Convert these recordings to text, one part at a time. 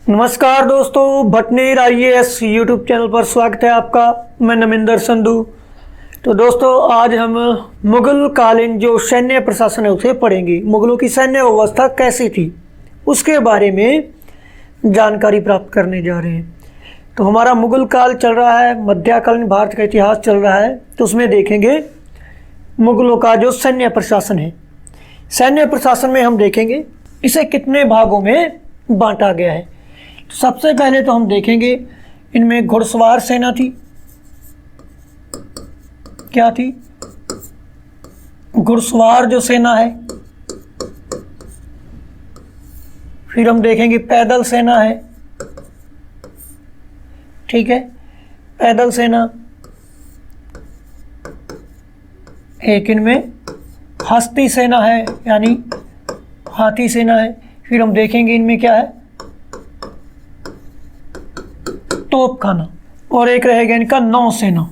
नमस्कार दोस्तों, Bhatner IAS YouTube channel पर स्वागत है आपका। मैं नमिंदर संधू। तो दोस्तों, आज हम मुगल कालीन जो सैन्य प्रशासन है उसे पढ़ेंगे। मुगलों की सैन्य व्यवस्था कैसी थी उसके बारे में जानकारी प्राप्त करने जा रहे हैं। तो हमारा मुगल काल चल रहा है, मध्यकालीन भारत का इतिहास चल रहा है, तो उसमें देखेंगे मुगलों का जो सैन्य प्रशासन है। सैन्य प्रशासन में हम देखेंगे इसे कितने भागों में बांटा गया है। सबसे पहले तो हम देखेंगे इनमें घुड़सवार सेना थी। क्या थी? घुड़सवार जो सेना है। फिर हम देखेंगे पैदल सेना है। ठीक है, पैदल सेना। एक इनमें हस्ती सेना है, यानी हाथी सेना है। फिर हम देखेंगे इनमें क्या है, तोपखाना। और एक रहेगा इनका नौसेना,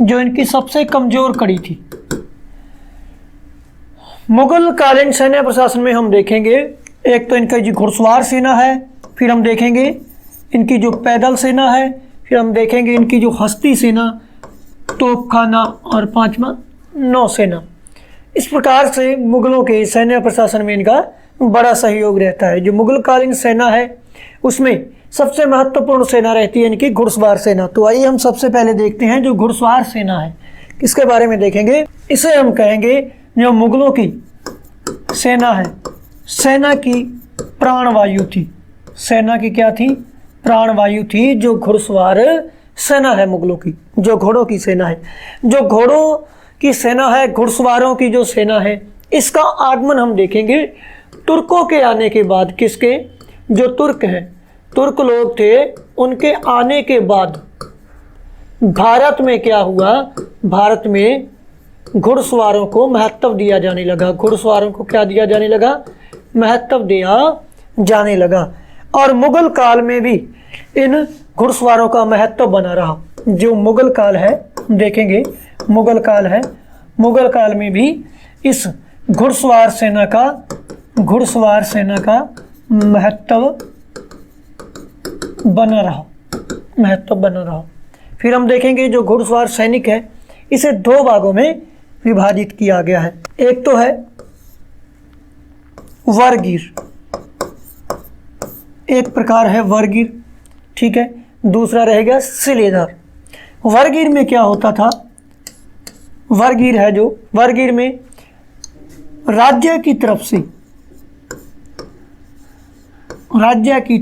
जो इनकी सबसे कमजोर कड़ी थी। मुगल कालीन सैन्य प्रशासन में हम देखेंगे एक तो इनका जो घुड़सवार सेना है, फिर हम देखेंगे इनकी जो पैदल सेना है, फिर हम देखेंगे इनकी जो हस्ती सेना, तोपखाना, और पांचवा नौसेना। इस प्रकार से मुगलों के सैन्य प्रशासन में इनका बड़ा सहयोग रहता है। जो मुगल कालीन सेना है उसमें सबसे महत्वपूर्ण सेना रहती है इनकी घुड़सवार सेना। तो आइए हम सबसे पहले देखते हैं जो घुड़सवार सेना है किसके बारे में देखेंगे। इसे हम कहेंगे जो मुगलों की सेना है, सेना की प्राणवायु थी। सेना की क्या थी? प्राणवायु थी। जो घुड़सवार सेना है मुगलों की, जो घोड़ों की सेना है, जो घोड़ों की सेना है, घुड़सवारों की जो सेना है, इसका आगमन हम देखेंगे तुर्कों के आने के बाद। किसके? जो तुर्क हैं, तुर्क लोग थे, उनके आने के बाद भारत में क्या हुआ, भारत में घुड़सवारों को महत्व दिया जाने लगा। घुड़सवारों को क्या दिया जाने लगा? महत्व दिया जाने लगा। और मुगल काल में भी इन घुड़सवारों का महत्व बना रहा। जो मुगल काल है देखेंगे, मुगल काल है, मुगल काल में भी इस घुड़सवार सेना का महत्व बना रहा, महत्व बना रहा। फिर हम देखेंगे जो घुड़सवार सैनिक है इसे दो भागों में विभाजित किया गया है। एक तो है वरगीर, एक प्रकार है वरगीर, ठीक है। दूसरा रहेगा सिलेदार। वरगीर में क्या होता था? वरगीर है जो, वरगीर में राज्य की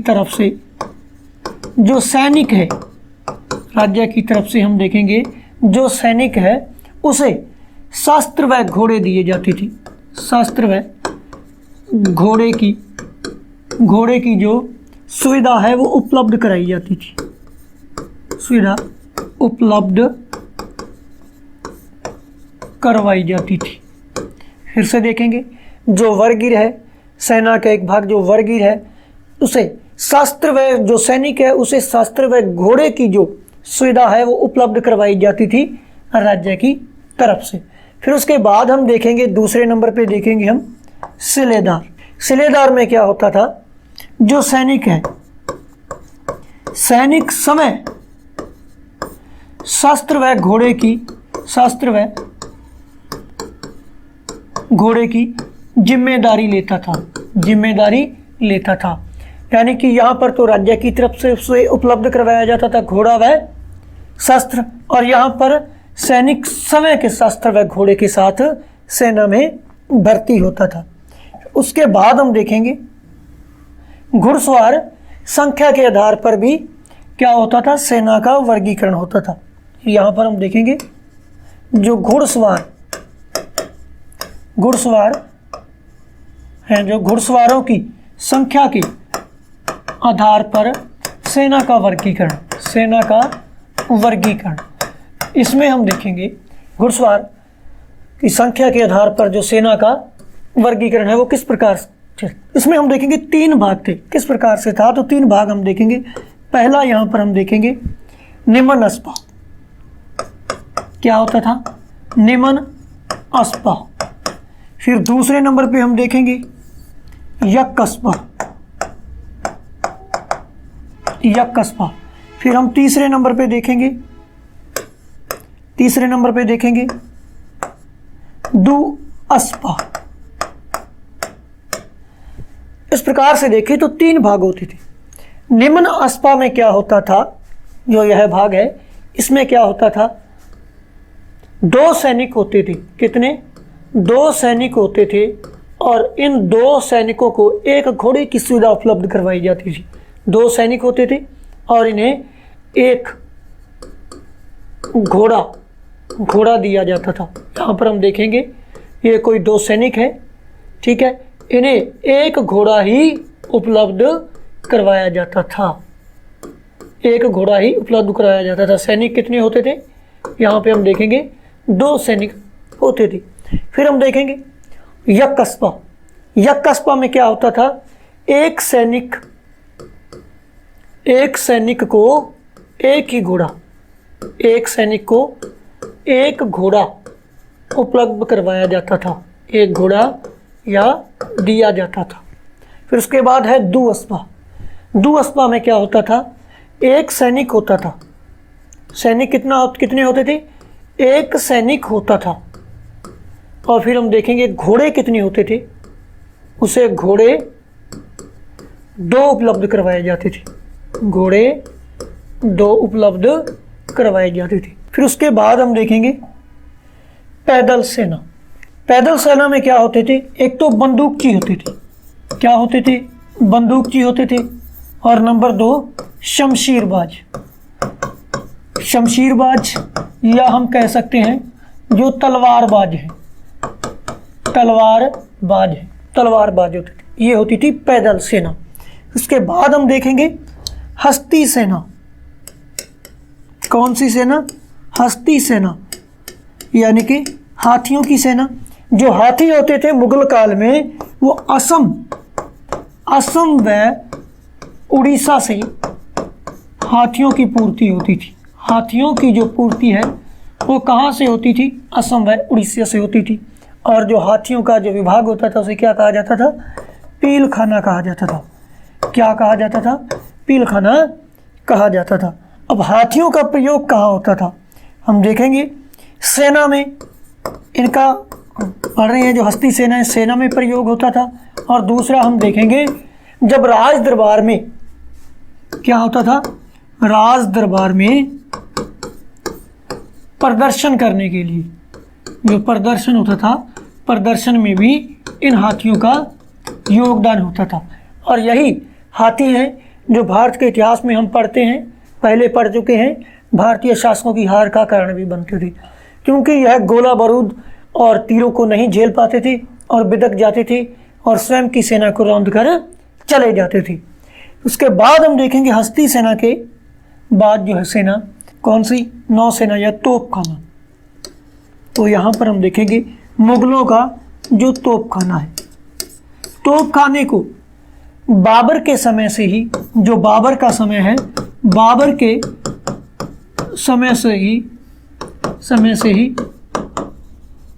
तरफ से जो सैनिक है, राज्य की तरफ से हम देखेंगे जो सैनिक है उसे शस्त्र व घोड़े दिए जाती थी। शस्त्र व घोड़े की जो सुविधा है वो उपलब्ध कराई जाती थी। सुविधा उपलब्ध करवाई जाती थी। फिर से देखेंगे जो वरगीर है, सेना का एक भाग जो वरगीर है, उसे शस्त्र व जो सैनिक है उसे शस्त्र व घोड़े की जो सुविधा है वो उपलब्ध करवाई जाती थी राज्य की तरफ से। फिर उसके बाद हम देखेंगे दूसरे नंबर पे देखेंगे हम सिलेदार। सिलेदार में क्या होता था? जो सैनिक है, सैनिक समय शस्त्र व घोड़े की जिम्मेदारी लेता था। यानी कि यहाँ पर तो राज्य की तरफ से उसे उपलब्ध करवाया जाता था घोड़ा व शस्त्र, और यहाँ पर सैनिक समय के शस्त्र व घोड़े के साथ सेना में भर्ती होता था। उसके बाद हम देखेंगे घुड़सवार संख्या के आधार पर भी क्या होता था? सेना का वर्गीकरण होता था। यहाँ पर हम देखेंगे जो घुड़सवार हैं, जो घुड़सवारों की संख्या के आधार पर सेना का वर्गीकरण, इसमें हम देखेंगे घुड़सवार की संख्या के आधार पर जो सेना का वर्गीकरण है वो किस प्रकार से। इसमें हम देखेंगे तीन भाग थे। किस प्रकार से था? तो तीन भाग हम देखेंगे। पहला यहाँ पर हम देखेंगे निमन अस्पा। क्या होता था? निमन अस्पा। फिर दूसरे नंबर पे हम देखेंगे यक अस्पा। यकस्पा। फिर हम तीसरे नंबर पे देखेंगे, दुअस्पा। इस प्रकार से देखें तो 3 भाग होते थे। निम्न अस्पा में क्या होता था, जो यह भाग है इसमें क्या होता था, 2 सैनिक होते थे। कितने? 2 सैनिक होते थे और इन 2 सैनिकों को एक घोड़े की सुविधा उपलब्ध करवाई जाती थी। 2 सैनिक होते थे और इन्हें एक घोड़ा दिया जाता था। यहाँ पर हम देखेंगे ये कोई 2 सैनिक है, ठीक है, इन्हें एक घोड़ा ही उपलब्ध करवाया जाता था। एक घोड़ा ही उपलब्ध कराया जाता था। सैनिक कितने होते थे? यहाँ पे हम देखेंगे 2 सैनिक होते थे। फिर हम देखेंगे यकस्पा। यकस्पा में क्या होता था, एक सैनिक को एक ही घोड़ा, एक सैनिक को एक घोड़ा उपलब्ध करवाया जाता था, एक घोड़ा या दिया जाता था। फिर उसके बाद है दुअस्पा। दुअस्पा में क्या होता था, एक सैनिक होता था। सैनिक कितने होते थे? एक सैनिक होता था। और फिर हम देखेंगे घोड़े कितने होते थे, उसे घोड़े 2 उपलब्ध करवाए जाते थे, घोड़े 2 उपलब्ध करवाए जाते थे। फिर उसके बाद हम देखेंगे पैदल सेना। पैदल सेना में क्या होते थे, एक तो बंदूकची होते थे। क्या होते थे? बंदूकची होते थे। और नंबर 2 शमशीरबाज। शमशीरबाज या हम कह सकते हैं जो तलवारबाज है, तलवारबाज होते थे। ये होती थी पैदल सेना। उसके बाद हम देखेंगे हस्ती सेना। कौन सी सेना? हस्ती सेना, यानी कि हाथियों की सेना। जो हाथी होते थे मुगल काल में, वो असम व उड़ीसा से हाथियों की पूर्ति होती थी। हाथियों की जो पूर्ति है वो कहाँ से होती थी? असम व उड़ीसा से होती थी। और जो हाथियों का जो विभाग होता था उसे क्या कहा जाता था? पीलखाना कहा जाता था। क्या कहा जाता था? पीलखाना कहा जाता था। अब हाथियों का प्रयोग कहाँ होता था, हम देखेंगे सेना में। इनका पढ़ रहे हैं जो हस्ती सेना है, सेना में प्रयोग होता था। और दूसरा हम देखेंगे जब राज दरबार में क्या होता था, राज दरबार में प्रदर्शन करने के लिए जो प्रदर्शन होता था, प्रदर्शन में भी इन हाथियों का योगदान होता था। और यही हाथी हैं जो भारत के इतिहास में हम पढ़ते हैं, पहले पढ़ चुके हैं, भारतीय शासकों की हार का कारण भी बनते थे, क्योंकि यह गोला बारूद और तीरों को नहीं झेल पाते थे और बिदक जाते थे और स्वयं की सेना को रौंद कर चले जाते थे। उसके बाद हम देखेंगे हस्ती सेना के बाद जो है सेना कौन सी? नौसेना या तोपखाना। तो यहाँ पर हम देखेंगे मुगलों का जो तोपखाना है, तोपखाने को बाबर के समय से ही, जो बाबर का समय है, बाबर के समय से ही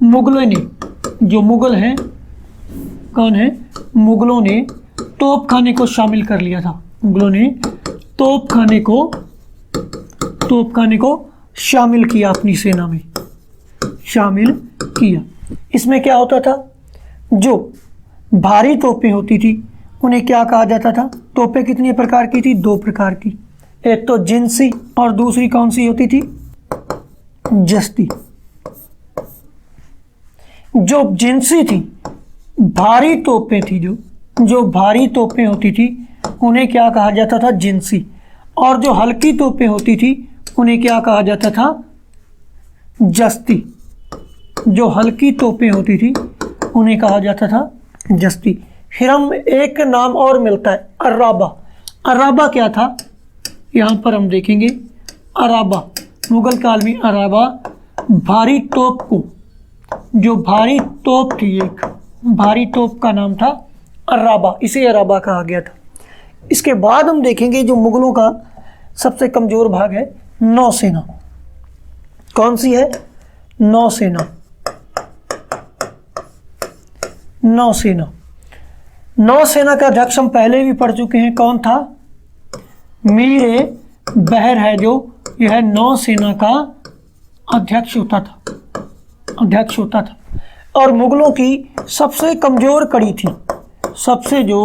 मुगलों ने, जो मुगल हैं, कौन है? मुगलों ने तोपखाने को शामिल कर लिया था। मुगलों ने तोपखाने को शामिल किया, अपनी सेना में शामिल किया। इसमें क्या होता था, जो भारी तोपें होती थी उन्हें क्या कहा जाता था? तोपें कितनी प्रकार की थी? 2 प्रकार की। एक तो जिनसी और दूसरी कौन सी होती थी? जस्ती। जो जिनसी थी, भारी तोपें थी, जो भारी तोपें होती थी उन्हें क्या कहा जाता था? जिनसी। और जो हल्की तोपें होती थी उन्हें क्या कहा जाता था? जस्ती। जो हल्की तोपें होती थी उन्हें कहा जाता था जस्ती। फिर हम एक नाम और मिलता है, अर्राबा। अर्राबा क्या था? यहाँ पर हम देखेंगे अराबा। मुगल काल में अराबा भारी तोप को, जो भारी तोप थी, एक भारी तोप का नाम था अराबा, इसे अराबा कहा गया था। इसके बाद हम देखेंगे जो मुगलों का सबसे कमजोर भाग है, नौसेना। कौन सी है? नौसेना। नौसेना का अध्यक्ष हम पहले भी पढ़ चुके हैं, कौन था? मीर ए बहर है जो यह नौसेना का अध्यक्ष होता था। और मुगलों की सबसे कमज़ोर कड़ी थी, सबसे जो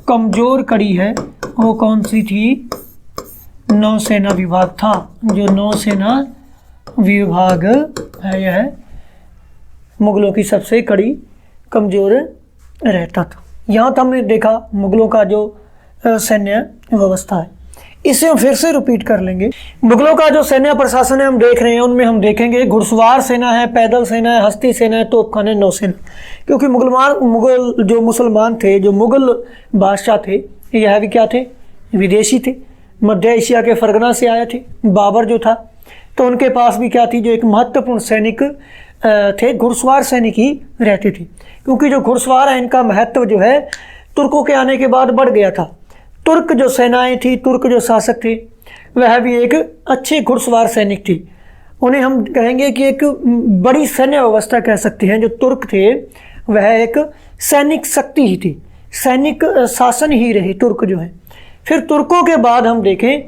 कमज़ोर कड़ी है वो कौन सी थी? नौसेना विभाग था। जो नौसेना विभाग है यह मुगलों की सबसे कड़ी कमज़ोर रहता था। यहाँ तक हमने देखा मुगलों का जो सैन्य व्यवस्था है। इसे हम फिर से रिपीट कर लेंगे। मुगलों का जो सैन्य प्रशासन है हम देख रहे हैं, उनमें हम देखेंगे घुड़सवार सेना है, पैदल सेना है, हस्ती सेना है, तोपखाने, नौसेना। क्योंकि मुगल जो मुसलमान थे, जो मुगल बादशाह थे, यह भी क्या थे? विदेशी थे, मध्य एशिया के फरगना से आए थे। बाबर जो था तो उनके पास भी क्या थी? जो एक महत्वपूर्ण सैनिक थे, घुड़सवार सैनिक ही रहते थे। क्योंकि जो घुड़सवार है इनका महत्व जो है तुर्कों के आने के बाद बढ़ गया था। तुर्क जो सेनाएं थी, तुर्क जो शासक थे, वह भी एक अच्छे घुड़सवार सैनिक थी। उन्हें हम कहेंगे कि एक बड़ी सैन्य व्यवस्था कह सकते हैं। जो तुर्क थे वह एक सैनिक शक्ति ही थी, सैनिक शासन ही रहे तुर्क जो है। फिर तुर्कों के बाद हम देखें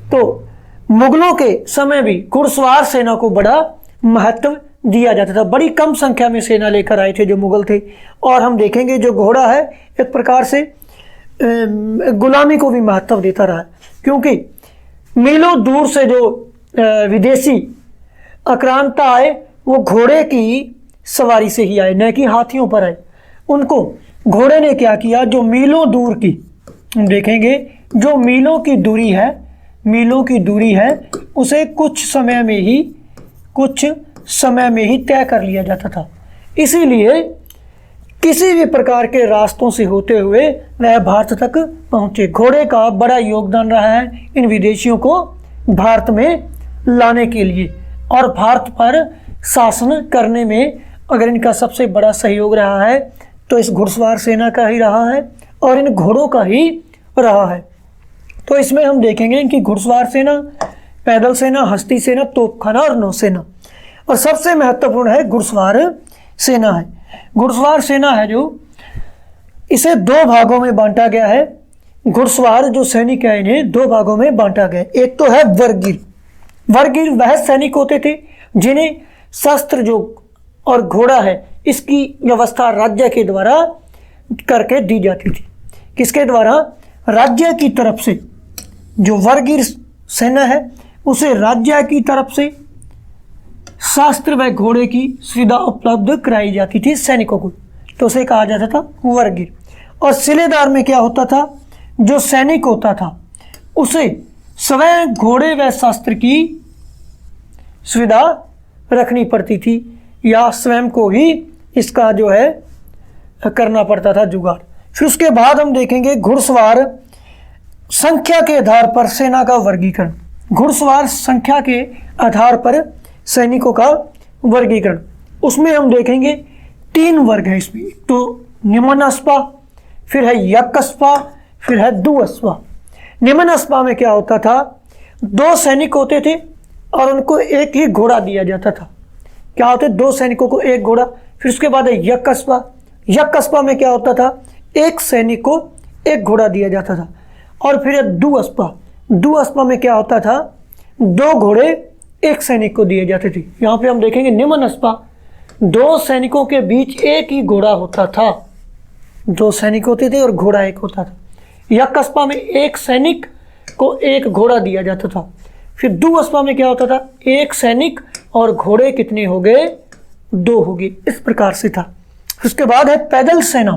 तो मुगलों के समय भी घुड़सवार सेना को बड़ा महत्व दिया जाता था। बड़ी कम संख्या में सेना लेकर आए थे जो मुगल थे। और हम देखेंगे जो घोड़ा है एक प्रकार से गुलामी को भी महत्व देता रहा, क्योंकि मीलों दूर से जो विदेशी आक्रांता आए वो घोड़े की सवारी से ही आए, न कि हाथियों पर आए। उनको घोड़े ने क्या किया? जो मीलों दूर की, हम देखेंगे जो मीलों की दूरी है उसे कुछ समय में ही तय कर लिया जाता था। इसीलिए किसी भी प्रकार के रास्तों से होते हुए वह भारत तक पहुँचे। घोड़े का बड़ा योगदान रहा है इन विदेशियों को भारत में लाने के लिए और भारत पर शासन करने में। अगर इनका सबसे बड़ा सहयोग रहा है तो इस घुड़सवार सेना का ही रहा है और इन घोड़ों का ही रहा है। तो इसमें हम देखेंगे इनकी घुड़सवार सेना, पैदल सेना, हस्ती सेना, तोपखाना और नौसेना। और सबसे महत्वपूर्ण है घुड़सवार सेना है। घुड़सवार सेना है जो इसे दो भागों में बांटा गया है। घुड़सवार जो सैनिक है इन्हें दो भागों में बांटा गया। एक तो है वर्गीर। वर्गीर वह सैनिक होते थे जिन्हें शस्त्र जो और घोड़ा है इसकी व्यवस्था राज्य के द्वारा करके दी जाती थी। किसके द्वारा? राज्य की तरफ से। जो वर्गीर सेना है उसे राज्य की तरफ से शस्त्र व घोड़े की सुविधा उपलब्ध कराई जाती थी सैनिकों को, तो उसे कहा जाता था वर्गीर। और सिलेदार में क्या होता था? जो सैनिक होता था उसे स्वयं घोड़े व शस्त्र की सुविधा रखनी पड़ती थी या स्वयं को ही इसका जो है करना पड़ता था जुगाड़। फिर उसके बाद हम देखेंगे घुड़सवार संख्या के आधार पर सेना का वर्गीकरण। घुड़सवार संख्या के आधार पर सैनिकों का वर्गीकरण, उसमें हम देखेंगे 3 वर्ग है इसमें। तो निम्न अस्पा, फिर है यकस्पा, फिर है दुअस्पा। निम्न अस्पा में क्या होता था? 2 सैनिक होते थे और उनको एक ही घोड़ा दिया जाता था। क्या होते? 2 सैनिकों को एक घोड़ा। फिर उसके बाद है यकस्पा। यकस्पा में क्या होता था? 1 सैनिक को एक घोड़ा दिया जाता था। और फिर है दुअस्पा। दुअस्पा में क्या होता था? 2 घोड़े 1 सैनिक को दिए जाते थे। यहाँ पे हम देखेंगे निम्न अस्पा 2 सैनिकों के बीच एक ही घोड़ा होता था। 2 सैनिक होते थे और घोड़ा एक होता था। यकस्पा में 1 सैनिक को 1 घोड़ा दिया जाता था। फिर दुअस्पा में क्या होता था? 1 सैनिक और घोड़े कितने हो गए? 2 हो गए। इस प्रकार से था। उसके बाद है पैदल सेना।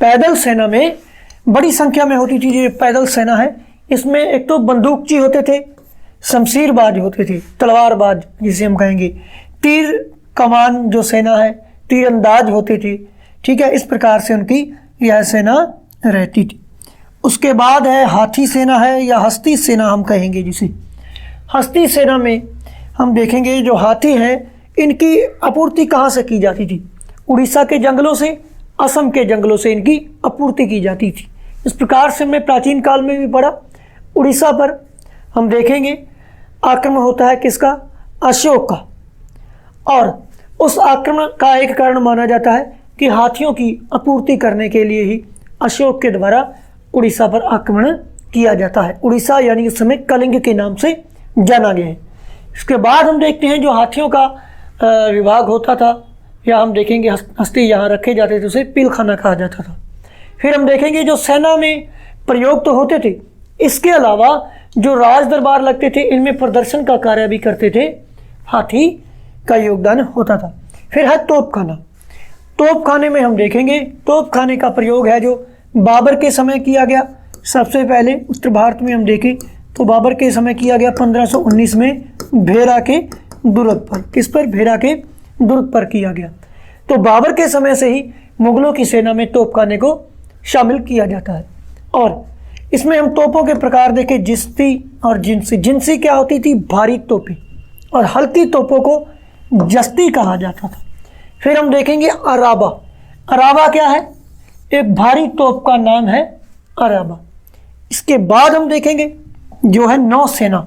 पैदल सेना में बड़ी संख्या में होती थी। जो पैदल सेना है इसमें एक तो बंदूकची होते थे, शमशीरबाज होते थे, तलवारबाज जिसे हम कहेंगे, तीर कमान जो सेना है, तीरंदाज होते थे। ठीक है, इस प्रकार से उनकी यह सेना रहती थी। उसके बाद है हाथी सेना है या हस्ती सेना हम कहेंगे जिसे। हस्ती सेना में हम देखेंगे जो हाथी है इनकी आपूर्ति कहाँ से की जाती थी? उड़ीसा के जंगलों से, असम के जंगलों से इनकी आपूर्ति की जाती थी। इस प्रकार से हमने प्राचीन काल में भी पढ़ा। उड़ीसा पर हम देखेंगे आक्रमण होता है किसका? अशोक का। और उस आक्रमण का एक कारण माना जाता है कि हाथियों की आपूर्ति करने के लिए ही अशोक के द्वारा उड़ीसा पर आक्रमण किया जाता है। उड़ीसा यानी उस समय कलिंग के नाम से जाना गया है। इसके बाद हम देखते हैं जो हाथियों का विभाग होता था, या हम देखेंगे हस्ती यहाँ रखे जाते थे, उसे पिलखाना कहा जाता था। फिर हम देखेंगे जो सेना में प्रयोग तो होते थे, इसके अलावा जो राज दरबार लगते थे इनमें प्रदर्शन का कार्य भी करते थे, हाथी का योगदान होता था। फिर है तोपखाना। तोपखाने में हम देखेंगे तोपखाने का प्रयोग है जो बाबर के समय किया गया। सबसे पहले उत्तर भारत में हम देखें तो बाबर के समय किया गया 1519 में भेरा के दुर्ग पर। किस पर? भेरा के दुर्ग पर किया गया। तो बाबर के समय से ही मुगलों की सेना में तोपखाने को शामिल किया जाता है। और इसमें हम तोपों के प्रकार देखें, जिस्ती और जिंसी। जिंसी क्या होती थी? भारी तोपें, और हल्की तोपों को जस्ती कहा जाता था। फिर हम देखेंगे अराबा। अराबा क्या है? एक भारी तोप का नाम है अराबा। इसके बाद हम देखेंगे जो है नौसेना।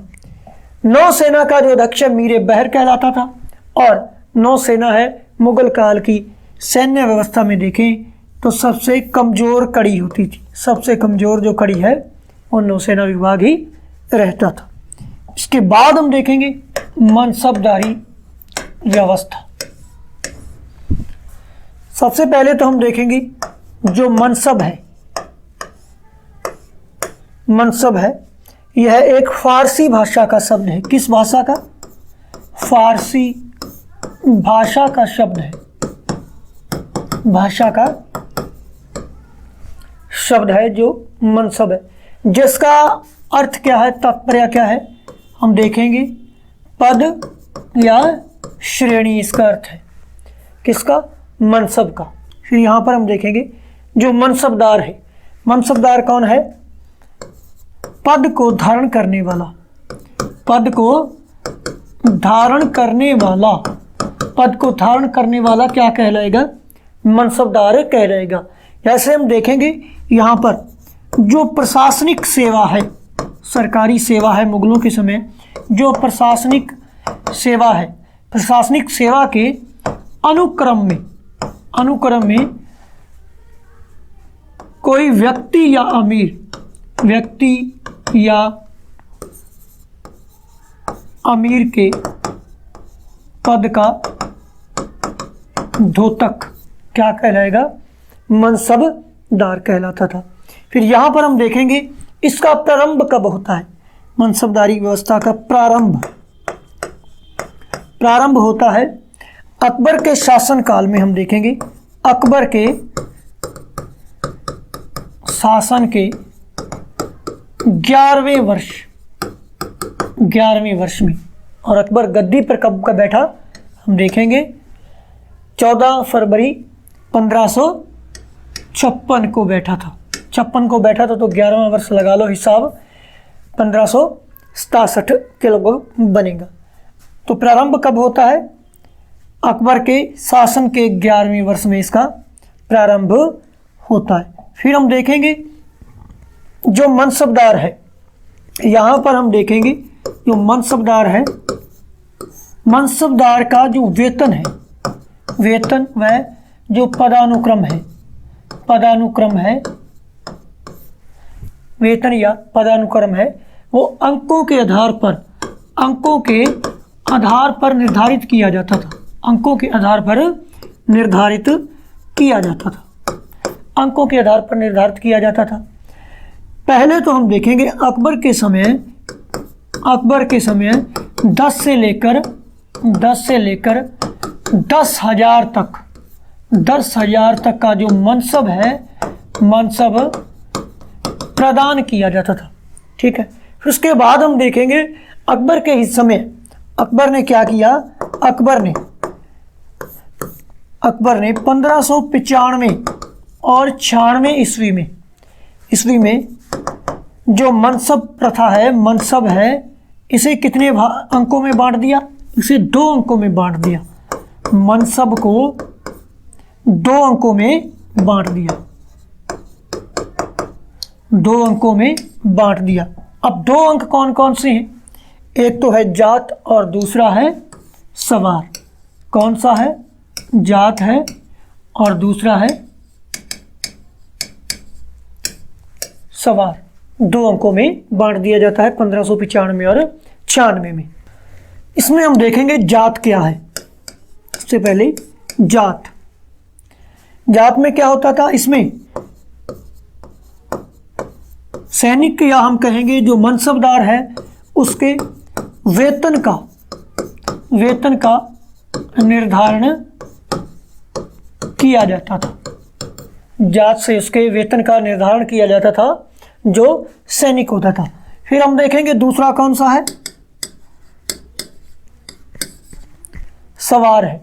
नौसेना का जो अध्यक्ष मीर बहर कहलाता था, और नौसेना है मुगल काल की सैन्य व्यवस्था में देखें तो सबसे कमज़ोर कड़ी होती थी। सबसे कमज़ोर जो कड़ी है वो नौसेना विभाग ही रहता था। इसके बाद हम देखेंगे मनसबदारी व्यवस्था। सबसे पहले तो हम देखेंगे जो मनसब है। मनसब है, यह एक फारसी भाषा का शब्द है। किस भाषा का? फारसी भाषा का शब्द है। भाषा का शब्द है जो मनसब है, जिसका अर्थ क्या है, तात्पर्य क्या है, हम देखेंगे पद या श्रेणी, इसका अर्थ है। किसका? मनसब का। फिर यहाँ पर हम देखेंगे जो मनसबदार है। मनसबदार कौन है? पद को धारण करने वाला। पद को धारण करने वाला। पद को धारण करने वाला क्या कहलाएगा? मनसबदार कहलाएगा। जैसे हम देखेंगे यहाँ पर जो प्रशासनिक सेवा है, सरकारी सेवा है मुगलों के समय, जो प्रशासनिक सेवा है, प्रशासनिक सेवा के अनुक्रम में कोई व्यक्ति या अमीर के पद का धोतक क्या कहलाएगा? मनसबदार कहलाता था। फिर यहाँ पर हम देखेंगे इसका प्रारंभ कब होता है। मनसबदारी व्यवस्था का प्रारंभ होता है अकबर के शासन काल में। हम देखेंगे अकबर के शासन के 11वें वर्ष में। और अकबर गद्दी पर कब का बैठा? हम देखेंगे 14 फरवरी 1556 को बैठा था। 56 को बैठा था, तो 11वां वर्ष लगा लो हिसाब, 1567 के लगभग बनेगा। तो प्रारंभ कब होता है? अकबर के शासन के 11वें वर्ष में इसका प्रारंभ होता है। फिर हम देखेंगे जो मनसबदार है। यहाँ पर हम देखेंगे जो मनसबदार है, मनसबदार का जो वेतन है, वेतन व जो पदानुक्रम है, वेतन या पदानुक्रम है, वो अंकों के आधार पर निर्धारित किया जाता था। अंकों के आधार पर निर्धारित किया जाता था। अंकों के आधार पर निर्धारित किया जाता था। पहले तो हम देखेंगे अकबर के समय 10 से लेकर 10,000 तक का जो मनसब है, मनसब प्रदान किया जाता था। ठीक है। फिर उसके बाद हम देखेंगे अकबर के हिस्से में अकबर ने क्या किया? अकबर ने 1595 और 96 ईस्वी में जो मनसब प्रथा है, मनसब है, इसे कितने अंकों में बांट दिया? इसे 2 अंकों में बांट दिया। मनसब को 2 अंकों में बांट दिया। 2 अंकों में बांट दिया। अब 2 अंक कौन कौन से हैं? एक तो है जात और दूसरा है सवार। कौन सा है? जात है और दूसरा है सवार। दो अंकों में बांट दिया जाता है, 1595 और 96 में। इसमें हम देखेंगे जात क्या है। सबसे पहले जात, जात में क्या होता था, इसमें सैनिक या हम कहेंगे जो मनसबदार है उसके वेतन का निर्धारण किया जाता था। जात से उसके वेतन का निर्धारण किया जाता था जो सैनिक होता था। फिर हम देखेंगे दूसरा कौन सा है, सवार है।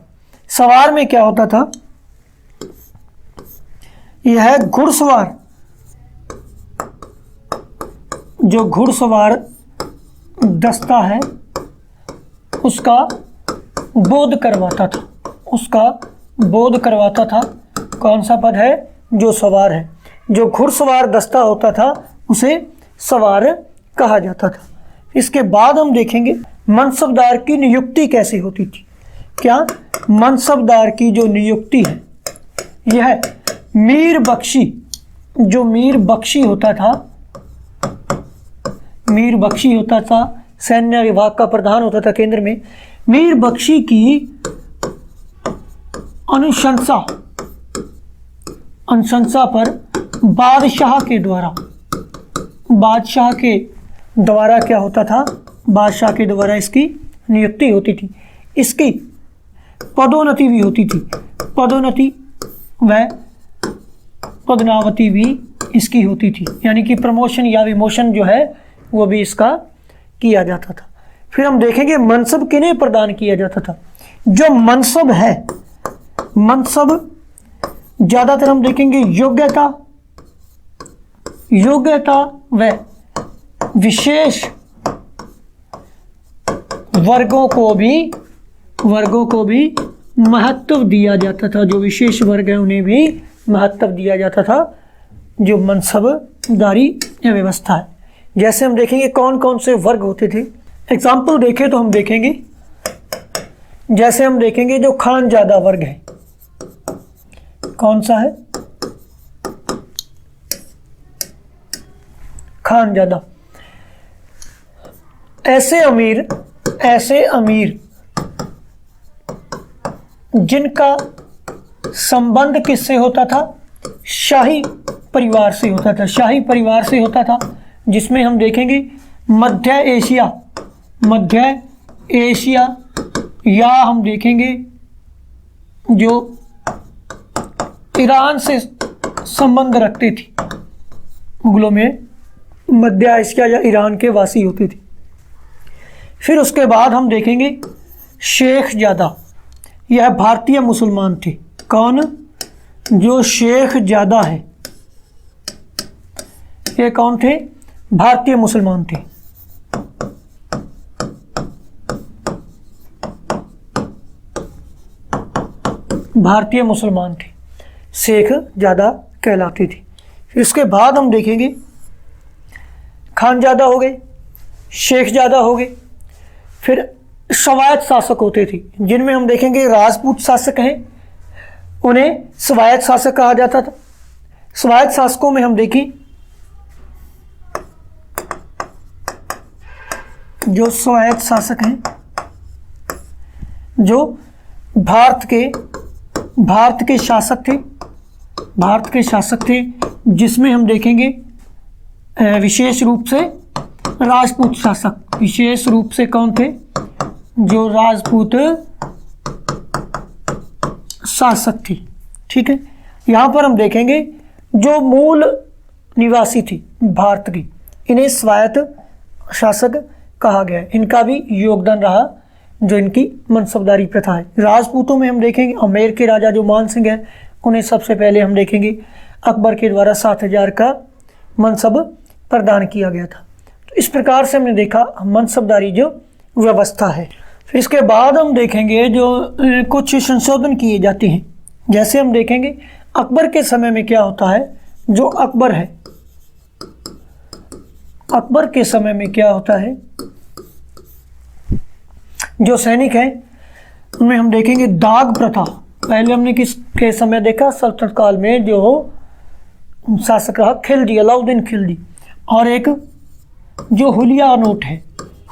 सवार में क्या होता था, यह है घुड़सवार। जो घुड़सवार दस्ता है उसका बोध करवाता था, कौन सा पद है, जो सवार है। जो घुड़सवार दस्ता होता था उसे सवार कहा जाता था। इसके बाद हम देखेंगे मनसबदार की नियुक्ति कैसे होती थी। क्या, मनसबदार की जो नियुक्ति है यह मीर बख्शी, जो मीर बख्शी होता था, सैन्य विभाग का प्रधान होता था केंद्र में। मीर बख्शी की अनुशंसा पर बादशाह के द्वारा क्या होता था, बादशाह के द्वारा इसकी नियुक्ति होती थी। इसकी पदोन्नति भी होती थी, पदोन्नति व पदनावती भी इसकी होती थी, यानी कि प्रमोशन या विमोशन जो है वो भी इसका किया जाता था। फिर हम देखेंगे मनसब किन्हें प्रदान किया जाता था। जो मनसब है, मनसब ज्यादातर हम देखेंगे योग्यता व विशेष वर्गों को भी महत्व दिया जाता था। जो विशेष वर्ग है उन्हें भी महत्व दिया जाता था, जो मनसबदारी या व्यवस्था है। जैसे हम देखेंगे कौन कौन से वर्ग होते थे। एग्जाम्पल देखें तो हम देखेंगे, जैसे हम देखेंगे जो खानजादा वर्ग है, कौन सा है, खानजादा। ऐसे अमीर जिनका संबंध किससे होता था, शाही परिवार से होता था, जिसमें हम देखेंगे मध्य एशिया या हम देखेंगे जो ईरान से संबंध रखते थे, मुगलों में मध्य एशिया या ईरान के वासी होते थे। फिर उसके बाद हम देखेंगे शेख ज़्यादा, यह भारतीय मुसलमान थे। कौन, जो शेख ज़्यादा है ये कौन थे, भारतीय मुसलमान थे। भारतीय मुसलमान थे, शेख ज़्यादा कहलाते थे। फिर इसके बाद हम देखेंगे खानजादा हो गए, शेख ज़्यादा हो गए। फिर स्वायत्त शासक होते थे, जिनमें हम देखेंगे राजपूत शासक हैं, उन्हें स्वायत्त शासक कहा जाता था। स्वायत्त शासकों में हम देखें जो स्वायत्त शासक हैं, जो भारत के शासक थे, जिसमें हम देखेंगे विशेष रूप से राजपूत शासक, विशेष रूप से कौन थे, जो राजपूत शासक थे। ठीक है, यहाँ पर हम देखेंगे जो मूल निवासी थी भारत की, इन्हें स्वायत्त शासक कहा गया है। इनका भी योगदान रहा जो इनकी मनसबदारी प्रथा है। राजपूतों में हम देखेंगे अमेर के राजा जो मान सिंह है, उन्हें सबसे पहले हम देखेंगे अकबर के द्वारा 7000 का मनसब प्रदान किया गया था। तो इस प्रकार से हमने देखा मनसबदारी जो व्यवस्था है। फिर इसके बाद हम देखेंगे जो कुछ संशोधन किए जाते हैं। जैसे हम देखेंगे अकबर के समय में क्या होता है, जो अकबर है, अकबर के समय में क्या होता है, जो सैनिक है उनमें हम देखेंगे दाग प्रथा। पहले हमने किसके समय देखा, सल्तनत काल में जो शासक रहा खिलजी, अलाउद्दीन खिलजी, और एक जो हुलिया नोट है,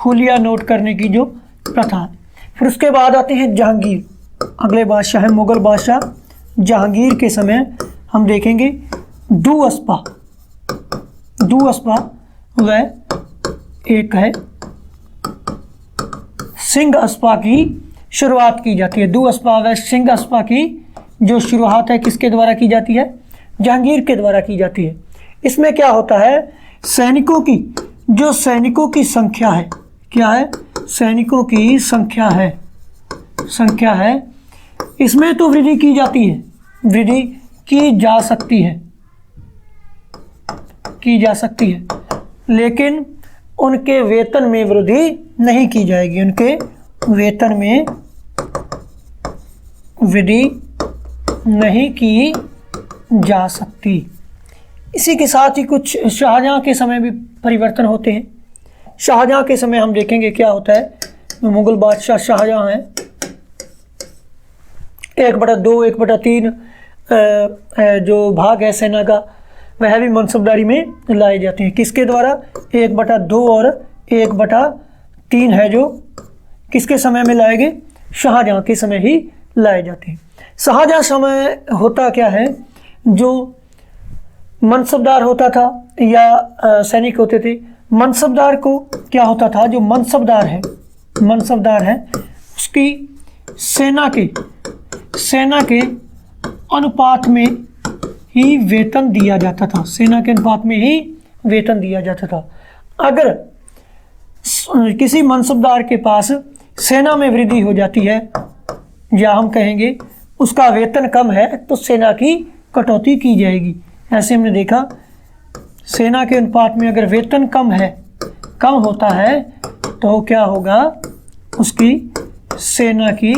हुलिया नोट करने की जो प्रथा है। फिर उसके बाद आते हैं जहांगीर, अगले बादशाह है मुगल बादशाह जहांगीर के समय हम देखेंगे दुअस्पा वह एक है सिंह अस्पा की शुरुआत की जाती है। दुअस्पा व सिंह अस्पा की जो शुरुआत है किसके द्वारा की जाती है? जहांगीर के द्वारा की जाती है। इसमें क्या होता है, सैनिकों की संख्या है, क्या है? सैनिकों की संख्या है, इसमें तो वृद्धि की जाती है, वृद्धि की जा सकती है, लेकिन उनके वेतन में वृद्धि नहीं की जाएगी, उनके वेतन में वृद्धि नहीं की जा सकती। इसी के साथ ही कुछ शाहजहां के समय भी परिवर्तन होते हैं। शाहजहां के समय हम देखेंगे क्या होता है, मुगल बादशाह शाहजहां है, 1/2 1/3 जो भाग है सेना का वह भी मनसबदारी में लाए जाते हैं। किसके द्वारा? 1/2 और 1/3 है जो किसके समय में लाए गए? शाहजहां के समय ही लाए जाते हैं। शाहजहां समय होता क्या है, जो मनसबदार होता था या सैनिक होते थे, मनसबदार को क्या होता था, जो मनसबदार है उसकी सेना के अनुपात में ही वेतन दिया जाता था, सेना के अनुपात में ही वेतन दिया जाता था। अगर किसी मनसबदार के पास सेना में वृद्धि हो जाती है या हम कहेंगे उसका वेतन कम है तो सेना की कटौती की जाएगी। ऐसे हमने देखा सेना के अनुपात में अगर वेतन कम होता है तो क्या होगा, उसकी सेना की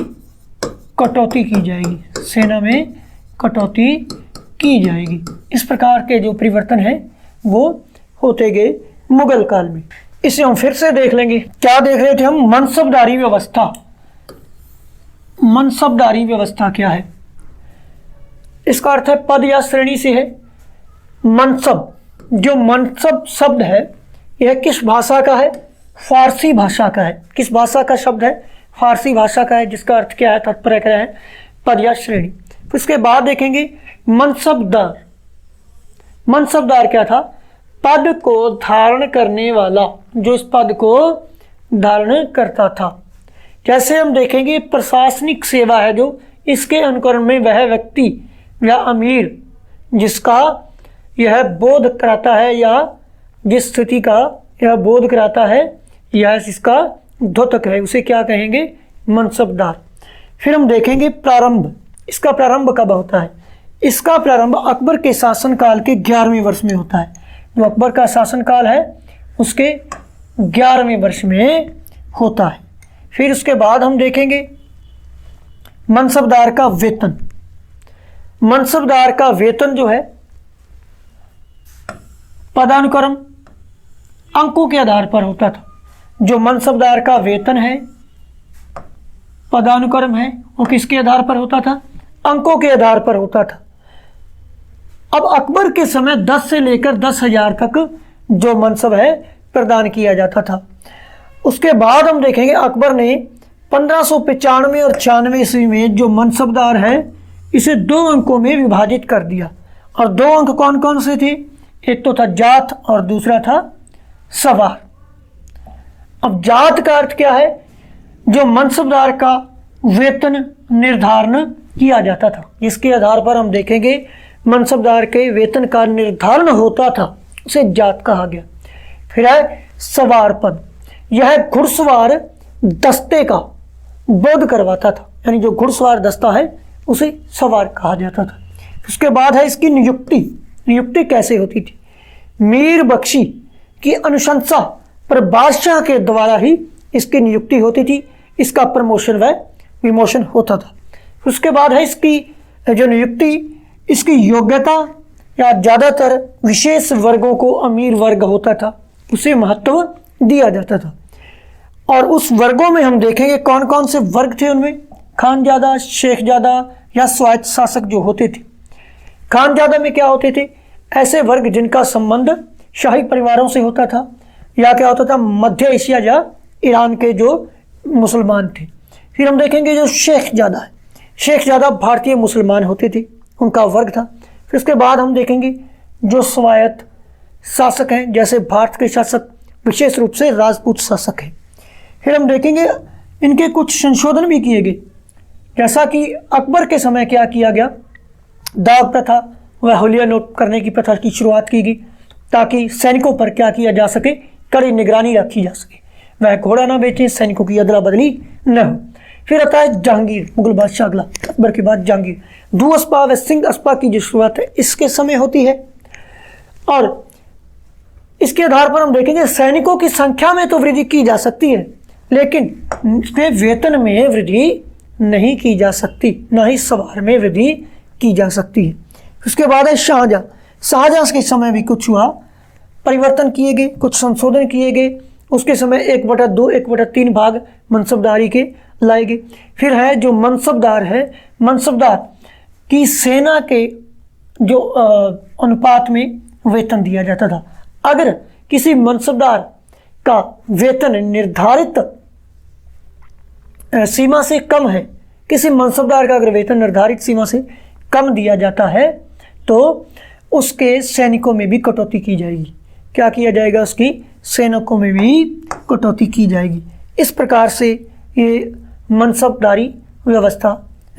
कटौती की जाएगी, सेना में कटौती की जाएगी। इस प्रकार के जो परिवर्तन है वो होते गए मुगल काल में। इसे हम फिर से देख लेंगे। क्या देख रहे थे हम? मनसबदारी व्यवस्था। मनसबदारी व्यवस्था क्या है? इसका अर्थ है पद या श्रेणी से है। मनसब, जो मनसब शब्द है यह किस भाषा का है? फारसी भाषा का है। किस भाषा का शब्द है? फारसी भाषा का है, जिसका अर्थ क्या है, तात्पर्य क्या है? पद या श्रेणी। फिर उसके बाद देखेंगे मनसबदार। मनसबदार क्या था? पद को धारण करने वाला, जो इस पद को धारण करता था। जैसे हम देखेंगे प्रशासनिक सेवा है जो इसके अनुकरण में वह व्यक्ति या अमीर जिसका यह बोध कराता है या जिस स्थिति का यह बोध कराता है या इसका द्योतक है, उसे क्या कहेंगे? मनसबदार। फिर हम देखेंगे प्रारंभ। इसका प्रारंभ कब होता है? इसका प्रारंभ अकबर के शासनकाल के 11वें वर्ष में होता है। जो अकबर का शासनकाल है उसके 11वें वर्ष में होता है। फिर उसके बाद हम देखेंगे मनसबदार का वेतन। मनसबदार का वेतन जो है पदानुक्रम अंकों के आधार पर होता था। जो मनसबदार का वेतन है, पदानुक्रम है, वो किसके आधार पर होता था? अंकों के आधार पर होता था। अब अकबर के समय 10 से लेकर 10,000 तक जो मनसब है प्रदान किया जाता था। उसके बाद हम देखेंगे अकबर ने 1595 और 96 ईस्वी में जो मनसबदार है इसे 2 अंकों में विभाजित कर दिया। और 2 अंक कौन कौन से थे? एक तो था जात और दूसरा था सवार। अब जात का अर्थ क्या है? जो मनसबदार का वेतन निर्धारण किया जाता था, जिसके आधार पर हम देखेंगे मनसबदार के वेतन का निर्धारण होता था, उसे जात कहा गया। फिर है सवार पद। यह घुड़सवार दस्ते का बोध करवाता था, यानी जो घुड़सवार दस्ता है उसे सवार कहा जाता था। उसके बाद है इसकी नियुक्ति। नियुक्ति कैसे होती थी? मीर बख्शी की अनुशंसा पर बादशाह के द्वारा ही इसकी नियुक्ति होती थी। इसका प्रमोशन व विमोशन होता था। उसके बाद है इसकी जो नियुक्ति, इसकी योग्यता या ज़्यादातर विशेष वर्गों को अमीर वर्ग होता था उसे महत्व दिया जाता था। और उस वर्गों में हम देखेंगे कौन कौन से वर्ग थे। उनमें खानजादा, शेखजादा या स्वायत्त शासक जो होते थे। खानजादा में क्या होते थे? ऐसे वर्ग जिनका संबंध शाही परिवारों से होता था, या क्या होता था मध्य एशिया या ईरान के जो मुसलमान थे। फिर हम देखेंगे जो शेखजादा है, शेखजादा भारतीय मुसलमान होते थे, उनका वर्ग था। फिर उसके बाद हम देखेंगे जो स्वायत्त शासक हैं, जैसे भारत के शासक विशेष रूप से राजपूत शासक हैं। फिर हम देखेंगे इनके कुछ संशोधन भी किए गए, जैसा कि अकबर के समय क्या किया गया, दाग प्रथा व हुलिया नोट करने की प्रथा की शुरुआत की गई, ताकि सैनिकों पर क्या किया जा सके, कड़ी निगरानी रखी जा सके, वह घोड़ा ना बेचे, सैनिकों की अदला बदली न हो। फिर आता है जहांगीर, मुगल बादशाह अगला, अकबर के बाद जहांगीर। दूअस्पा व सिंह अस्पा की जो शुरुआत है इसके समय होती है, और इसके आधार पर हम देखेंगे सैनिकों की संख्या में तो वृद्धि की जा सकती है, लेकिन उसके वेतन में वृद्धि नहीं की जा सकती, ना ही सवार में वृद्धि की जा सकती है। उसके बाद है शाहजहां। शाहजहां के समय भी कुछ हुआ, परिवर्तन किए गए, कुछ संशोधन किए गए। उसके समय 1/2 1/3 भाग मनसबदारी के लाए गए। फिर है जो मनसबदार है, मनसबदार की सेना के जो अनुपात में वेतन दिया जाता था। अगर किसी मनसबदार का वेतन निर्धारित सीमा से कम है, किसी मनसबदार का अगर वेतन निर्धारित सीमा से कम दिया जाता है, तो उसके सैनिकों में भी कटौती की जाएगी। क्या किया जाएगा, उसकी सैनिकों में भी कटौती की जाएगी। इस प्रकार से ये मनसबदारी व्यवस्था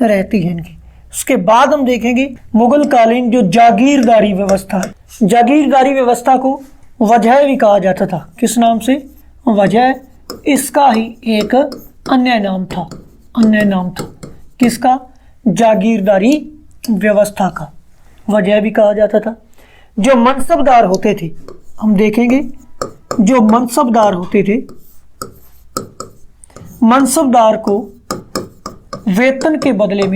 रहती है इनकी। उसके बाद हम देखेंगे मुगल कालीन जो जागीरदारी व्यवस्था है। जागीरदारी व्यवस्था को वजह भी कहा जाता था। किस नाम से, वजह, इसका ही एक अन्य नाम था, अन्य नाम था किसका, जागीरदारी व्यवस्था का, वजह भी कहा जाता था। जो मनसबदार होते थे, हम देखेंगे जो मनसबदार होते थे, मनसबदार को वेतन के बदले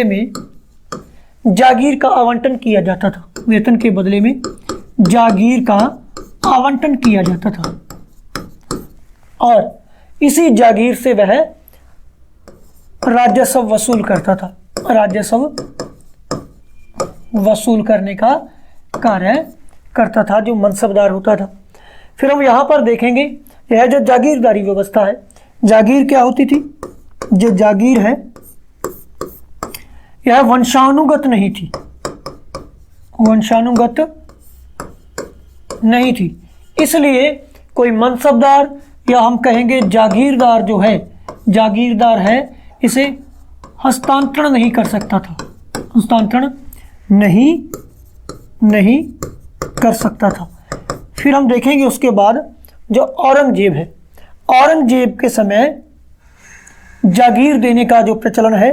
में जागीर का आवंटन किया जाता था। वेतन के बदले में जागीर का आवंटन किया जाता था, और इसी जागीर से वह राजस्व वसूल करता था, राजस्व वसूल करने का कार्य करता था जो मनसबदार होता था। फिर हम यहाँ पर देखेंगे यह जो जागीरदारी व्यवस्था है, जागीर क्या होती थी, जो जागीर है यह वंशानुगत नहीं थी, वंशानुगत नहीं थी। इसलिए कोई मनसबदार या हम कहेंगे जागीरदार जो है, जागीरदार है, इसे हस्तांतरण नहीं कर सकता था, हस्तांतरण नहीं कर सकता था। फिर हम देखेंगे उसके बाद जो औरंगजेब है, औरंगजेब के समय जागीर देने का जो प्रचलन है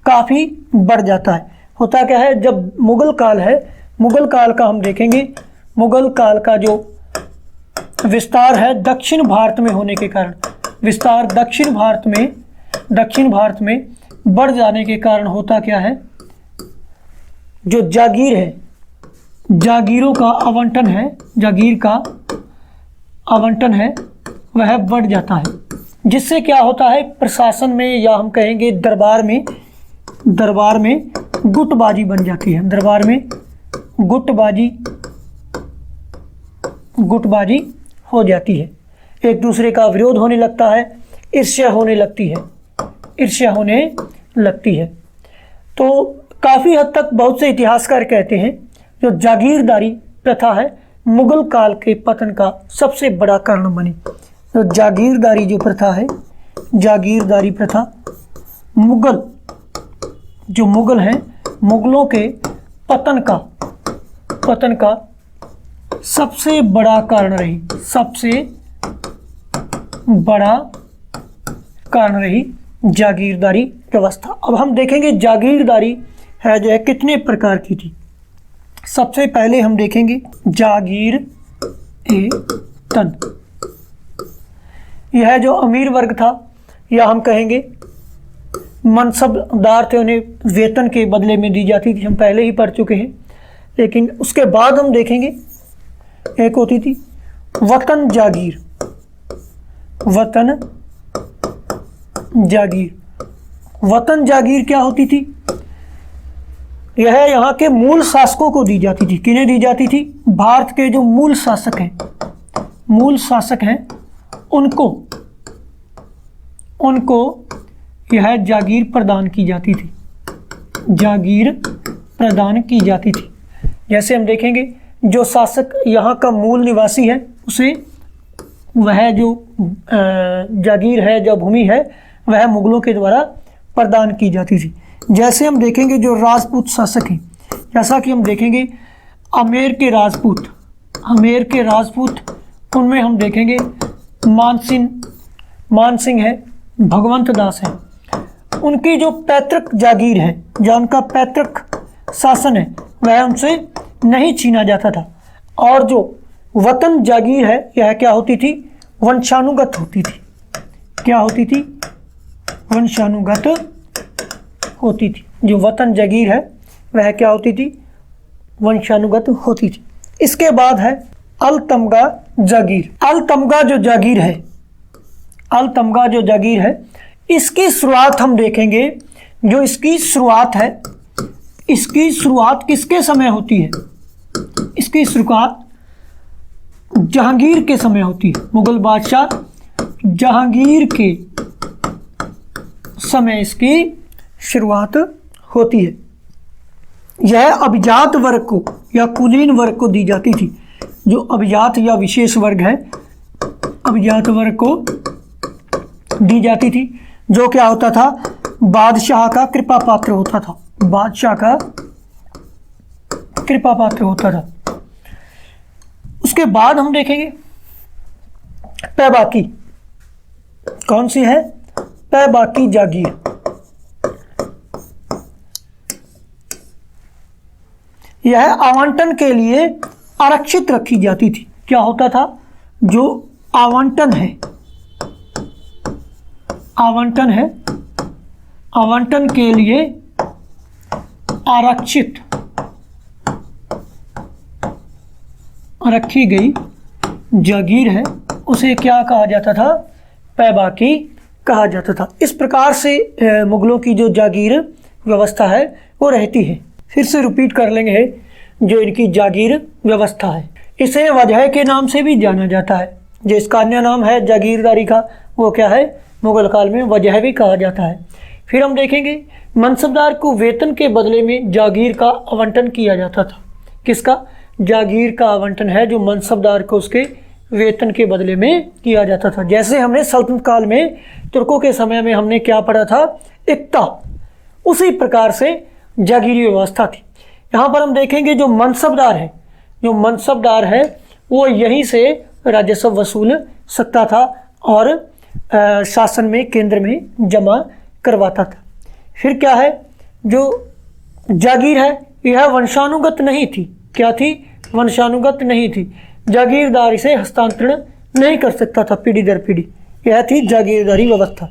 काफ़ी बढ़ जाता है। होता क्या है, जब मुगल काल है, मुगल काल का हम देखेंगे, मुगल काल का जो विस्तार है दक्षिण भारत में होने के कारण, विस्तार दक्षिण भारत में बढ़ जाने के कारण होता क्या है, जो जागीर है, जागीरों का आवंटन है, जागीर का आवंटन है वह बढ़ जाता है, जिससे क्या होता है प्रशासन में या हम कहेंगे दरबार में गुटबाजी बन जाती है, दरबार में गुटबाजी हो जाती है, एक दूसरे का विरोध होने लगता है, ईर्ष्या होने लगती है। तो काफ़ी हद तक बहुत से इतिहासकार कहते हैं जो जागीरदारी प्रथा है मुगल काल के पतन का सबसे बड़ा कारण बनी। तो जागीरदारी जो प्रथा है, जागीरदारी प्रथा मुगल हैं, मुगलों के पतन का सबसे बड़ा कारण रही, सबसे बड़ा कारण रही जागीरदारी व्यवस्था। अब हम देखेंगे जागीरदारी है जो है कितने प्रकार की थी। सबसे पहले हम देखेंगे जागीर-ए-तन, यह जो अमीर वर्ग था या हम कहेंगे मनसबदार थे, उन्हें वेतन के बदले में दी जाती थी, हम पहले ही पढ़ चुके हैं। लेकिन उसके बाद हम देखेंगे एक होती थी वतन जागीर, वतन जागीर। वतन जागीर क्या होती थी, यह यहाँ के मूल शासकों को दी जाती थी। किन्हें दी जाती थी? भारत के जो मूल शासक हैं उनको यह जागीर प्रदान की जाती थी। जागीर प्रदान की जाती थी। जैसे हम देखेंगे जो शासक यहाँ का मूल निवासी है उसे वह जो जागीर है, जो भूमि है, वह मुगलों के द्वारा प्रदान की जाती थी। जैसे हम देखेंगे जो राजपूत शासक हैं, जैसा कि हम देखेंगे आमेर के राजपूत, उनमें हम देखेंगे मानसिंह है, भगवंत दास है। उनकी जो पैतृक जागीर है, जो उनका पैतृक शासन है, वह उनसे नहीं छीना जाता था। और जो वतन जागीर है, यह क्या होती थी? वंशानुगत होती थी। क्या होती थी? वंशानुगत होती थी। जो वतन जागीर है वह क्या होती थी? वंशानुगत होती थी। इसके बाद है अलतमगा जागीर। अलतमगा जो जागीर है, इसकी शुरुआत हम देखेंगे। जो इसकी शुरुआत है, इसकी शुरुआत किसके समय होती है? इसकी शुरुआत जहांगीर के समय होती है। मुगल बादशाह जहांगीर के समय इसकी शुरुआत होती है। यह अभिजात वर्ग को या कुलीन वर्ग को दी जाती थी। जो अभिजात या विशेष वर्ग है, अभिजात वर्ग को दी जाती थी, जो क्या होता था? बादशाह का कृपा पात्र होता था। बादशाह का कृपा पात्र होता था। उसके बाद हम देखेंगे पैबाकी। कौन सी है? पैबाकी जागीर। यह आवंटन के लिए आरक्षित रखी जाती थी। क्या होता था? जो आवंटन है, आवंटन के लिए आरक्षित रखी गई जागीर है, उसे क्या कहा जाता था? पैबाकी कहा जाता था। इस प्रकार से मुगलों की जो जागीर व्यवस्था है वो रहती है। फिर से रिपीट कर लेंगे। जो इनकी जागीर व्यवस्था है, इसे वजह के नाम से भी जाना जाता है। जो इसका अन्य नाम है जागीरदारी का, वो क्या है? मुगल काल में वजह भी कहा जाता है। फिर हम देखेंगे मनसबदार को वेतन के बदले में जागीर का आवंटन किया जाता था। किसका? जागीर का आवंटन है जो मनसबदार को उसके वेतन के बदले में किया जाता था। जैसे हमने सल्तनत काल में तुर्कों के समय में हमने क्या पढ़ा था? इक्ता। उसी प्रकार से जागीरी व्यवस्था थी। यहाँ पर हम देखेंगे जो मनसबदार है वो यहीं से राजस्व वसूल सकता था और शासन में, केंद्र में जमा करवाता था। फिर क्या है? जो जागीर है यह वंशानुगत नहीं थी। क्या थी? वंशानुगत नहीं थी। जागीरदारी से हस्तांतरण नहीं कर सकता था पीढ़ी दर पीढ़ी। यह थी जागीरदारी व्यवस्था।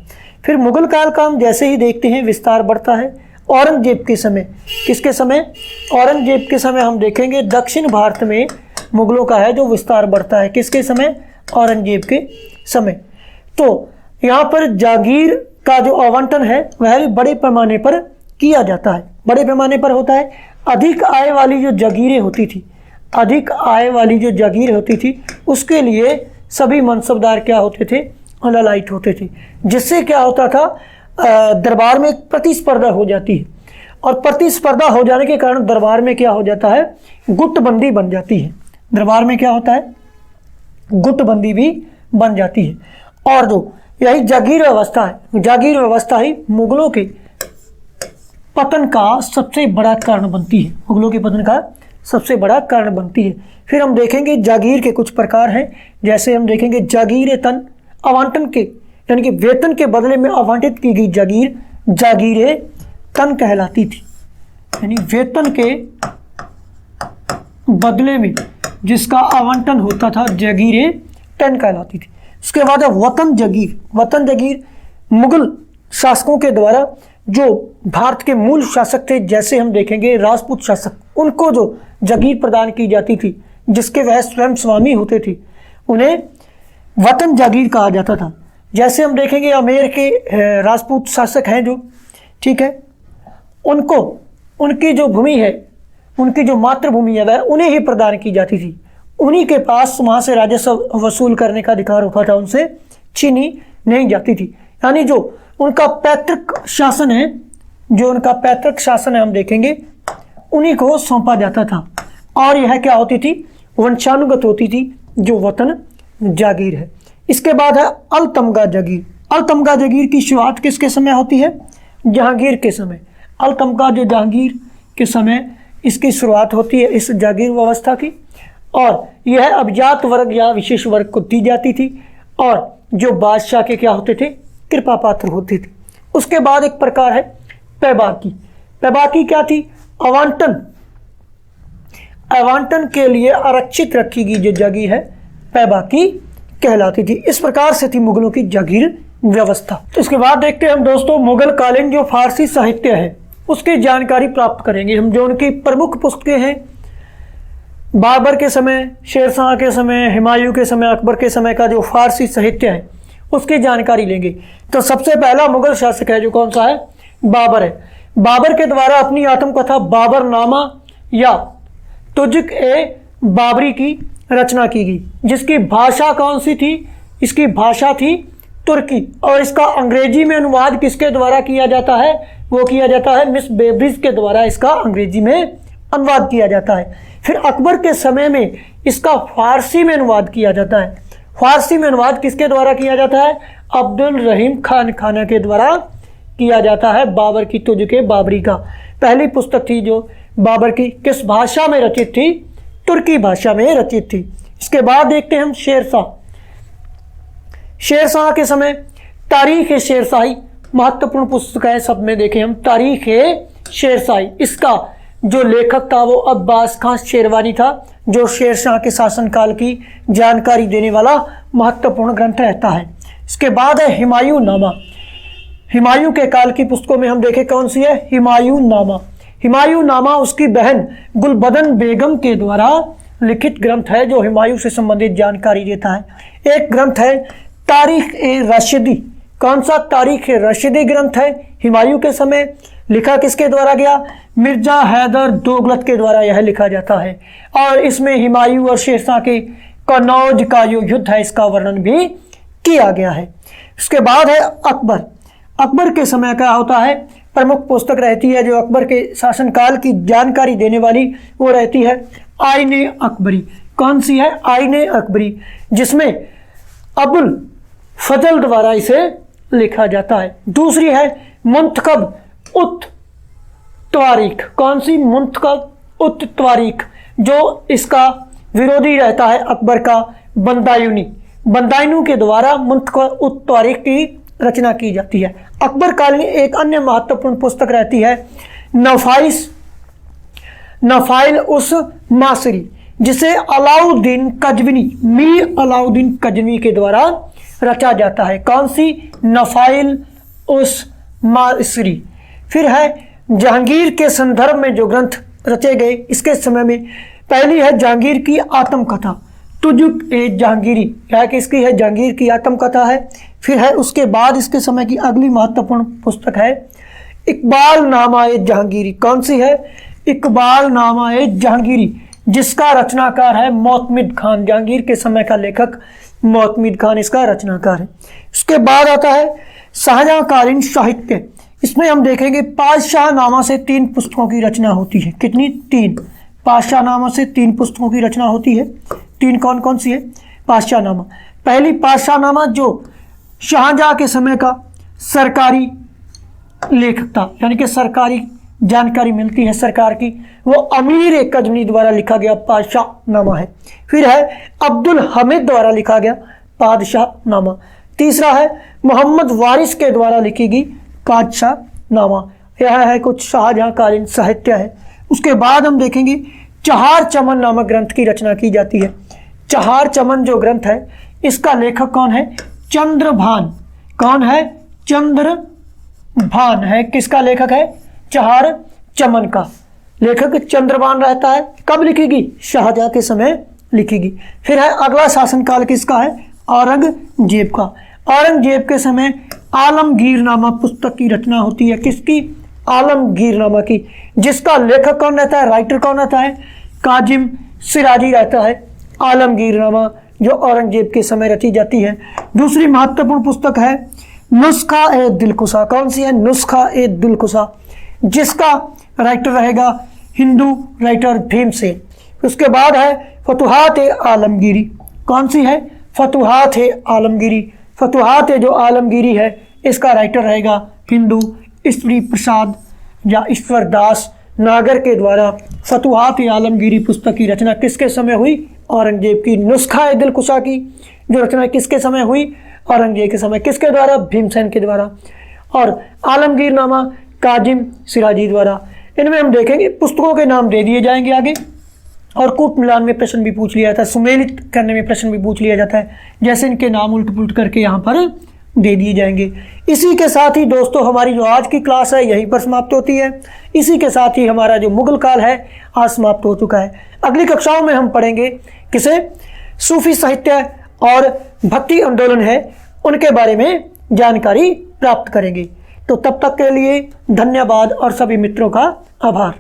फिर मुगल काल का हम जैसे ही देखते हैं विस्तार बढ़ता है। औरंगजेब के समय, किसके समय? औरंगजेब के समय हम देखेंगे दक्षिण भारत में मुगलों का है जो विस्तार बढ़ता है। किसके समय? औरंगजेब के समय। तो यहाँ पर जागीर का जो आवंटन है वह भी बड़े पैमाने पर किया जाता है। बड़े पैमाने पर होता है। अधिक आय वाली जो जागीरें होती थी, अधिक आय वाली जो जागीर होती थी, उसके लिए सभी मनसबदार क्या होते थे? ललायत होते थे। जिससे क्या होता था? दरबार में एक प्रतिस्पर्धा हो जाती है और प्रतिस्पर्धा हो जाने के कारण दरबार में क्या हो जाता है? गुटबंदी बन जाती है। दरबार में क्या होता है? गुटबंदी भी बन जाती है। और जो यही जागीर व्यवस्था है, जागीर व्यवस्था ही मुगलों के पतन का सबसे बड़ा कारण बनती है। मुगलों के पतन का सबसे बड़ा कारण बनती है। फिर हम देखेंगे जागीर के कुछ प्रकार हैं। जैसे हम देखेंगे जागीर तन, आवंटन के यानी कि वेतन के बदले में आवंटित की गई जागीर जागीर तन कहलाती थी। यानी वेतन के बदले में जिसका आवंटन होता था जागीर तन कहलाती थी। उसके बाद है वतन जागीर। वतन जागीर मुगल शासकों के द्वारा जो भारत के मूल शासक थे, जैसे हम देखेंगे राजपूत शासक, उनको जो जागीर प्रदान की जाती थी जिसके वह स्वयं स्वामी होते थे, उन्हें वतन जागीर कहा जाता था। जैसे हम देखेंगे आमेर के राजपूत शासक हैं जो, ठीक है, उनको उनकी जो भूमि है, उनकी जो मातृभूमि है वह उन्हें ही प्रदान की जाती थी। उन्हीं के पास वहाँ से राजस्व वसूल करने का अधिकार होता था, उनसे छीनी नहीं जाती थी। यानी जो उनका पैतृक शासन है, जो उनका पैतृक शासन है हम देखेंगे, उन्हीं को सौंपा जाता था। और यह क्या होती थी? वंशानुगत होती थी, जो वतन जागीर है। इसके बाद है अलतमगा जागीर। अलतमगा जागीर की शुरुआत किसके समय होती है? जहांगीर के समय। अलतमगा जो जहांगीर के समय इसकी शुरुआत होती है, इस जागीर व्यवस्था की। और यह अभिजात वर्ग या विशेष वर्ग को दी जाती थी, और जो बादशाह के क्या होते थे? कृपा पात्र होते थे। उसके बाद एक प्रकार है पैबाकी। पैबाकी क्या थी? आवंटन। आवंटन के लिए आरक्षित रखी गई जो जागीर है पैबाकी कहलाती थी। इस प्रकार से थी मुगलों की जागीर व्यवस्था। तो इसके बाद देखते हैं हम दोस्तों मुगल कालीन जो फारसी साहित्य है उसकी जानकारी प्राप्त करेंगे हम। जो उनकी प्रमुख पुस्तकें हैं, बाबर के समय, शेरशाह के समय, हुमायूं के समय, अकबर के समय का जो फारसी साहित्य है उसकी जानकारी लेंगे। तो सबसे पहला मुगल शासक है जो कौन सा है? बाबर है। बाबर के द्वारा अपनी आत्मकथा बाबरनामा या तुजुक ए बाबरी की रचना की गई, जिसकी भाषा कौन सी थी? इसकी भाषा थी तुर्की। और इसका अंग्रेजी में अनुवाद किसके द्वारा किया जाता है? वो किया जाता है मिस बेब्रिज के द्वारा इसका अंग्रेजी में अनुवाद किया जाता है। फिर अकबर के समय में इसका फारसी में अनुवाद किया जाता है। फारसी में अनुवाद किसके द्वारा किया जाता है? अब्दुल रहीम खान खाना के द्वारा किया जाता है। बाबर की तुजुक-ए बाबरी का पहली पुस्तक थी जो बाबर की, किस भाषा में रचित थी? तुर्की भाषा में रचित थी। इसके बाद देखते हैं हम शेरशाह। शेरशाह के समय तारीख-ए-शेरशाही महत्वपूर्ण पुस्तक है। सब में देखें हम तारीख-ए-शेरशाही। इसका जो लेखक था वो अब्बास खां शेरवानी था, जो शेरशाह के शासनकाल की जानकारी देने वाला महत्वपूर्ण ग्रंथ रहता है। इसके बाद है हुमायूं नामा। हुमायूं के काल की पुस्तकों में हम देखें कौन सी है? हुमायूं नामा। हुमायूं नामा उसकी बहन गुलबदन बेगम के द्वारा लिखित ग्रंथ है जो हुमायूं से संबंधित जानकारी देता है। एक ग्रंथ है तारीख-ए-रशीदी। कौन सा? तारीख-ए-रशीदी ग्रंथ है। हुमायूं के समय लिखा किसके द्वारा गया? मिर्जा हैदर दोगलत के द्वारा यह लिखा जाता है। और इसमें हुमायूं और शेरशाह के कन्नौज का जो युद्ध है इसका वर्णन भी किया गया है। इसके बाद है अकबर। अकबर के समय का होता है प्रमुख पुस्तक रहती है जो अकबर के शासनकाल की जानकारी देने वाली, वो रहती है आईने अकबरी। कौन सी है? आईने अकबरी, जिसमें अबुल फजल द्वारा इसे लिखा जाता है। दूसरी है मुंतखब उत त्वारीख। कौन सी? मुंतखब उत त्वारीख, जो इसका विरोधी रहता है अकबर का बंदायूनी। बंदायूनी के द्वारा मुंतखब उत त्वारीख की रचना की जाती है। अकबर कालीन एक अन्य महत्वपूर्ण पुस्तक रहती है नफाइल उस मासरी, जिसे अलाउद्दीन कजविनी, मीर अलाउद्दीन कजवी के द्वारा रचा जाता है। कौन सी? नफाइल उस मासरी। फिर है जहांगीर के संदर्भ में जो ग्रंथ रचे गए इसके समय में, पहली है जहांगीर की आत्मकथा तुजुक-ए-जहांगीरी, यह किसकी है? जहांगीर की आत्मकथा है। फिर है उसके बाद इसके समय की अगली महत्वपूर्ण पुस्तक है इकबाल-नामा-ए-जहांगीरी। कौन सी है? इकबाल-नामा-ए-जहांगीरी, जिसका रचनाकार है मोतमिद खान। जहांगीर के समय का लेखक मोतमिद खान इसका रचनाकार है। इसके बाद आता है शाहजहांकालीन साहित्य। इसमें हम देखेंगे पातशाहनामा से 3 पुस्तकों की रचना होती है। कितनी? 3। पातशाहनामा से 3 पुस्तकों की रचना होती है। 3 कौन कौन सी है? पातशाहनामा। पहली पातशाहनामा जो शाहजहां के समय का सरकारी लेखक था, यानी कि सरकारी जानकारी मिलती है सरकार की, वो अमीर-ए-कजवी द्वारा लिखा गया पातशाहनामा है। फिर है अब्दुल हमीद द्वारा लिखा गया पातशाहनामा। तीसरा है मोहम्मद वारिस के द्वारा लिखी गई पातशाहनामा। यह है कुछ शाहजहांकालीन साहित्य है। उसके बाद हम देखेंगे चहार चमन नामक ग्रंथ की रचना की जाती है। चहार चमन जो ग्रंथ है इसका लेखक कौन है? चंद्रभान। कौन है? चंद्रभान है। किसका लेखक है? चहार चमन का लेखक चंद्रभान रहता है। कब लिखेगी? शाहजहां के समय लिखेगी। फिर है अगला शासनकाल किसका है? औरंगजेब का। औरंगजेब के समय आलमगीर नामक पुस्तक की रचना होती है। किसकी? आलमगीरनामा की, जिसका लेखक कौन रहता है, राइटर कौन रहता है, काजिम सिराजी रहता है। आलमगीरनामा जो औरंगजेब के समय रची जाती है। दूसरी महत्वपूर्ण पुस्तक है नुस्खा ए दिलकुशा। कौन सी है, नुस्खा ए दिलकुशा, जिसका राइटर रहेगा हिंदू राइटर भीमसेन। उसके बाद है फतुहात ए आलमगीरी। कौन सी है, फतुहात ए आलमगीरी। फतुहात ए जो आलमगीरी है इसका राइटर रहेगा हिंदू ईश्वरी प्रसाद या ईश्वर दास नागर के द्वारा। फतुहात ए आलमगीरी पुस्तक की रचना किसके समय हुई, औरंगजेब की। नुस्खा ए दिलकुशा की जो रचना किसके समय हुई, औरंगजेब के समय। किसके द्वारा, भीमसेन के द्वारा। और आलमगीरनामा काजिम सिराजी द्वारा। इनमें हम देखेंगे पुस्तकों के नाम दे दिए जाएंगे आगे, और कूट मिलान में प्रश्न भी पूछ लिया जाता है, सुमेलित करने में प्रश्न भी पूछ लिया जाता है, जैसे इनके नाम उल्ट पुलट करके यहाँ पर दे दिए जाएंगे। इसी के साथ ही दोस्तों हमारी जो आज की क्लास है यहीं पर समाप्त होती है। इसी के साथ ही हमारा जो मुगल काल है आज समाप्त हो चुका है। अगली कक्षाओं में हम पढ़ेंगे किसे, सूफी साहित्य और भक्ति आंदोलन है उनके बारे में जानकारी प्राप्त करेंगे। तो तब तक के लिए धन्यवाद और सभी मित्रों का आभार।